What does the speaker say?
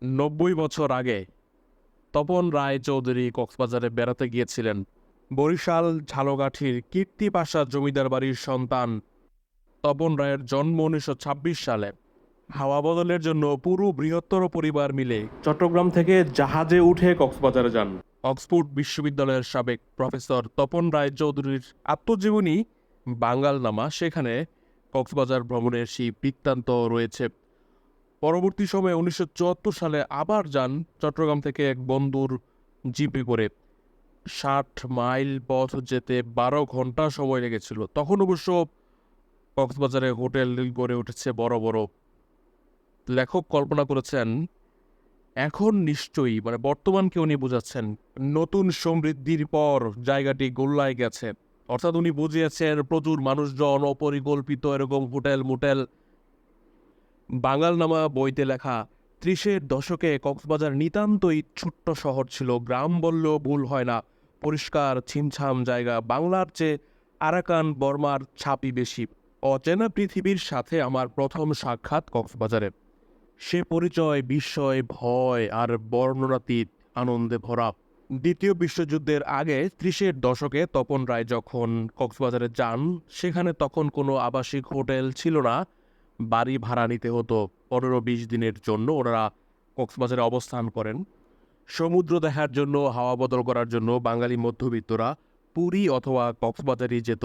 90 বছর আগে তপন রায় চৌধুরী কক্সবাজারে বেড়াতে গিয়েছিলেন। বরিশাল ঝালকাঠির কীর্তি পাশা জমিদার বাড়ির সন্তান তপন রায়ের জন্ম 1926 সালে। হাওয়া বদলের জন্য পুরো বৃহত্তর পরিবার মিলে চট্টগ্রাম থেকে জাহাজে উঠে কক্সবাজারে যান। অক্সফোর্ড বিশ্ববিদ্যালয়ের সাবেক প্রফেসর তপন রায় চৌধুরীর আত্মজীবনী বাঙালনামা, সেখানে কক্সবাজার ভ্রমণের সেই বৃত্তান্ত রয়েছে। পরবর্তী সময়ে 1974 সালে আবার যান চট্টগ্রাম থেকে এক বন্ধুর জিপে করে। 60 মাইল পথ যেতে 12 ঘন্টা সময় লেগেছিল। তখন অবশ্য কক্সবাজারে হোটেল গড়ে উঠেছে বড় বড়। লেখক কল্পনা করেছেন এখন নিশ্চয়ই বর্তমানকে উনি বোঝাচ্ছেন নতুন সমৃদ্ধির পর জায়গাটি গোল্লায় গেছে। অর্থাৎ উনি বুঝিয়েছেন প্রচুর মানুষজন, অপরিকল্পিত এরকম হোটেল মোটেল। বাঙালনামা বইতে লেখা 30-এর দশকে কক্সবাজার নিতান্তই ছোট্ট শহর ছিল। গ্রাম বললেও ভুল হয় না। পরিষ্কার ছিমছাম জায়গা, বাংলার চেয়ে আরাকান বর্মার ছাপই বেশি। অচেনা পৃথিবীর সাথে আমার প্রথম সাক্ষাৎ কক্সবাজারে। সে পরিচয় বিস্ময়, ভয় আর বর্ণনাতীত আনন্দে ভরা। দ্বিতীয় বিশ্বযুদ্ধের আগে 30-এর দশকে তপন রায় যখন কক্সবাজারে যান, সেখানে তখন কোনো আবাসিক হোটেল ছিল না। বাড়ি ভাড়া নিতে হতো। 15-20 দিনের জন্য ওনারা কক্সবাজারে অবস্থান করেন। সমুদ্র দেখার জন্য, হাওয়া বদল করার জন্য বাঙালি মধ্যবিত্তরা পুরী অথবা কক্সবাজারই যেত।